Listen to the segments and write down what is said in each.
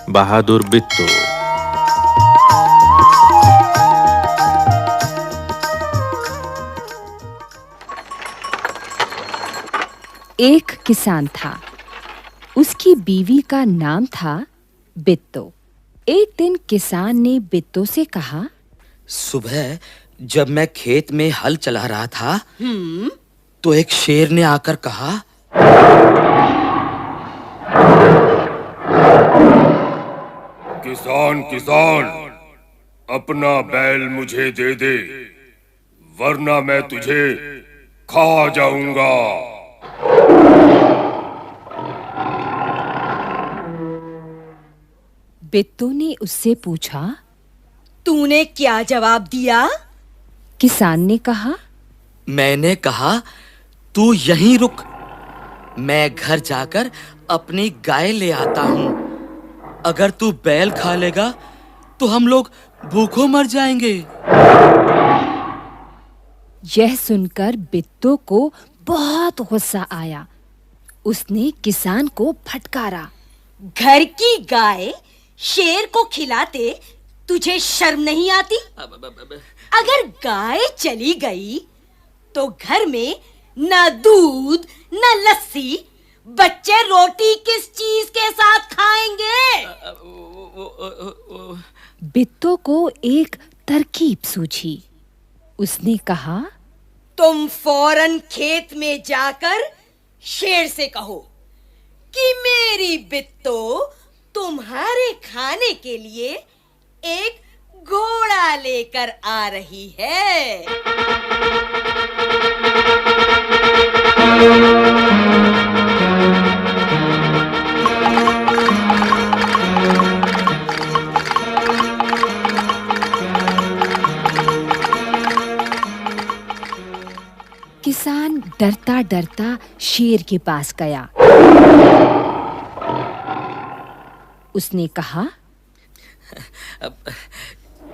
बहादुर बिट्टू। एक किसान था। उसकी बीवी का नाम था बिट्टू। एक दिन किसान ने बिट्टू से कहा, सुबह जब मैं खेत में हल चला रहा था, तो एक शेर ने आकर कहा, किसान किसान, अपना बैल मुझे दे दे, वरना मैं तुझे खा जाऊंगा। बिट्टू ने उससे पूछा, तूने क्या जवाब दिया? किसान ने कहा, मैंने कहा, तू यहीं रुक, मैं घर जाकर अपनी गाय ले आता हूं। अगर तू बैल खा लेगा तो हम लोग भूखों मर जाएंगे। यह सुनकर बिट्टू को बहुत गुस्सा आया। उसने किसान को फटकारा। घर की गाय शेर को खिलाते तुझे शर्म नहीं आती? अगर गाय चली गई तो घर में न दूध न लस्सी, बच्चे रोटी किस चीज के साथ खाएंगे? बिट्टू को एक तरकीब सूझी। उसने कहा, तुम फौरन खेत में जाकर शेर से कहो कि मेरी बिट्टू तुम्हारे खाने के लिए एक घोड़ा लेकर आ रही है। किसान डरता-डरता शेर के पास गया। उसने कहा,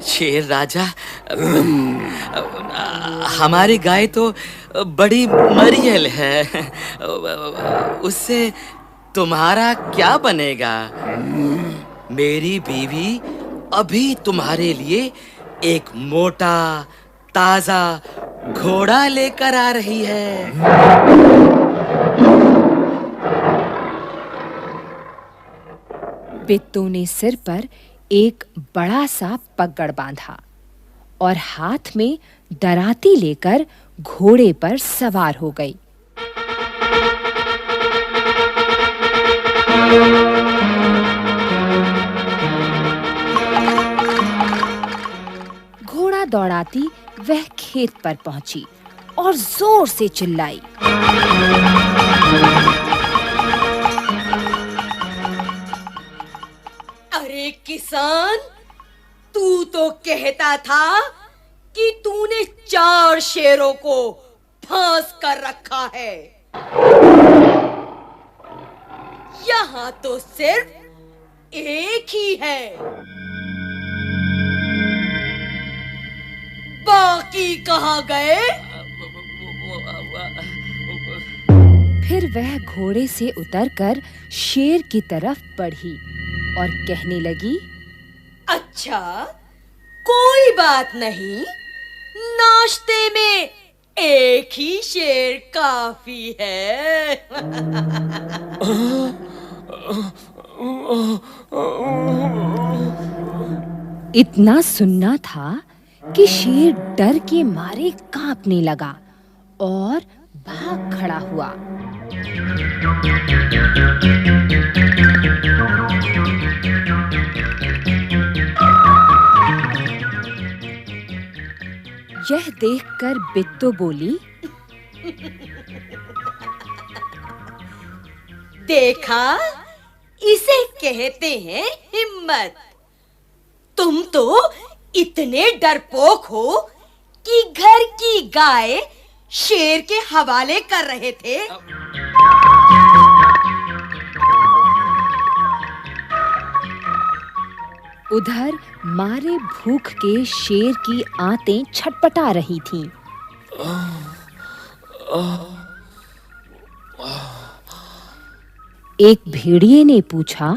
शेर राजा, हमारी गाय तो बड़ी मरियल है, उससे तुम्हारा क्या बनेगा? मेरी बीवी अभी तुम्हारे लिए एक मोटा ताजा घोड़ा लेकर आ रही है। बिट्टू ने सिर पर एक बड़ा सा पगड़ बांधा और हाथ में दराती लेकर घोड़े पर सवार हो गई। घोड़ा दौड़ाती वह खेत पर पहुंची और जोर से चिल्लाई। अरे किसान, तू तो कहता था कि तूने 4 शेरों को फांस कर रखा है। यहाँ तो सिर्फ एक ही है। बाकी कहाँ गए? फिर वह घोड़े से उतरकर शेर की तरफ बढ़ी और कहने लगी, अच्छा, कोई बात नहीं, नाश्ते में एक ही शेर काफी है। इतना सुनना था कि शेर डर के मारे कांपने लगा और भाग खड़ा हुआ। यह देखकर बिट्टू बोली, देखा, इसे कहते हैं हिम्मत। तुम तो इतने डरपोक हो कि घर की गाय शेर के हवाले कर रहे थे। उधर मारे भूख के शेर की आंतें छटपटा रही थीं। एक भेड़िए ने पूछा,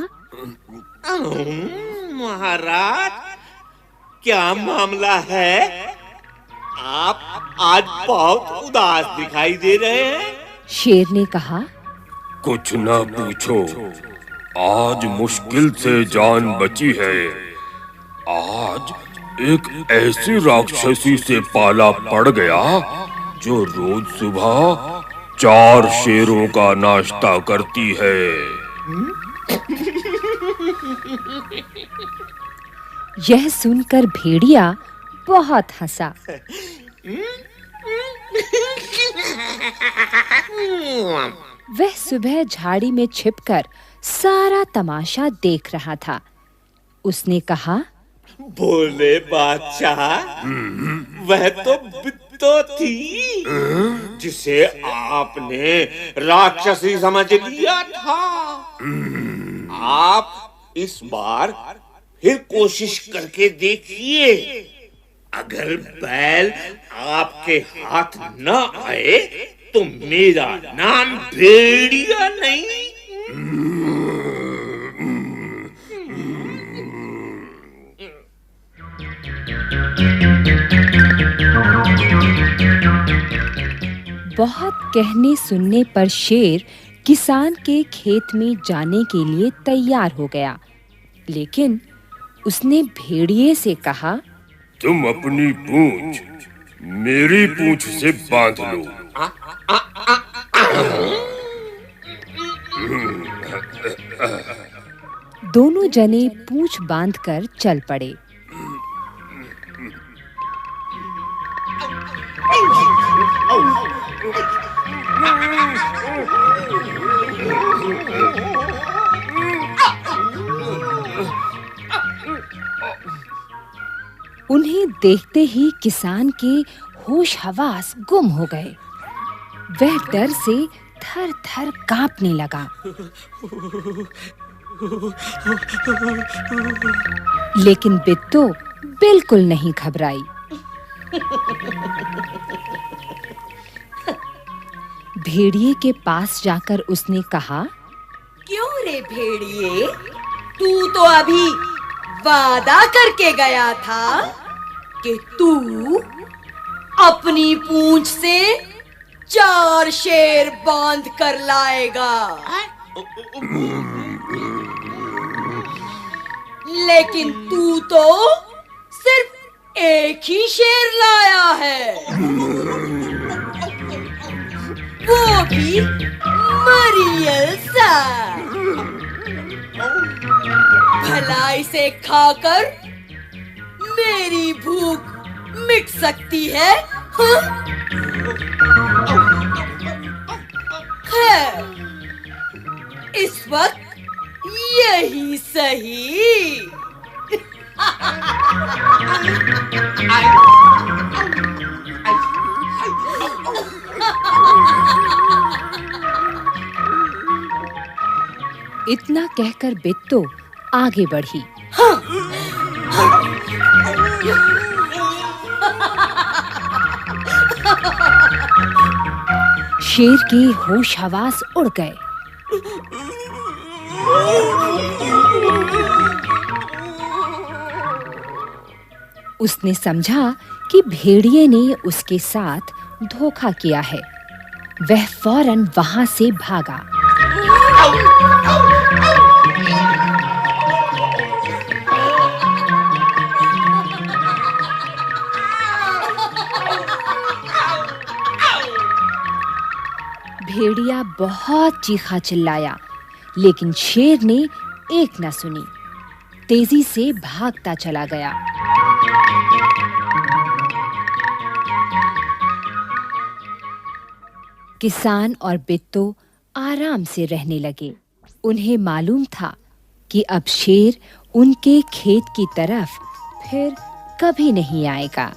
महाराज, क्या मामला है? आप आज बहुत उदास दिखाई दे रहे हैं। शेर ने कहा, कुछ न पूछो, आज मुश्किल से जान बची है। आज एक ऐसी राक्षसी से पाला पड़ गया जो रोज सुबह 4 शेरों का नाश्ता करती है। यह सुनकर भेड़िया बहुत हंसा। वह सुबह झाड़ी में छिपकर सारा तमाशा देख रहा था। उसने कहा, बोले बादशाह, वह तो बित्तो थी जिसे आपने राक्षसी समझ लिया था। आप इस बार फिर कोशिश करके देखिए। अगर बैल आपके हाथ न आए तो मेरा नाम भेड़िया नहीं। बहुत कहने सुनने पर शेर किसान के खेत में जाने के लिए तैयार हो गया, लेकिन उसने भेड़िए से कहा, तुम अपनी पूंछ मेरी पूंछ से बांध लो। दोनों जने पूंछ बांधकर चल पड़े। उन्हें देखते ही किसान के होश हवास गुम हो गए। वह डर से थर-थर कांपने लगा। लेकिन बित्तो बिल्कुल नहीं घबराई। भेड़िए के पास जाकर उसने कहा, क्यों रे भेड़िए, तू तो अभी वादा करके गया था कि तू अपनी पूंछ से 4 शेर बांध कर लाएगा। लेकिन तू तो सिर्फ एक ही शेर लाया है, वो भी मरियल सा। भला इसे खाकर मेरी भूख मिट सकती है? खैर, इस वक्त यही सही। इतना कहकर बित्तो आगे बढ़ी। शेर के होश हवास उड़ गए। उसने समझा कि भेड़िए ने उसके साथ धोखा किया है। वह फौरन वहां से भागा। भेड़िया बहुत चीखा चिल्लाया, लेकिन शेर ने एक न सुनी। तेजी से भागता चला गया। किसान और बित्तो आराम से रहने लगे। उन्हें मालूम था कि अब शेर उनके खेत की तरफ फिर कभी नहीं आएगा।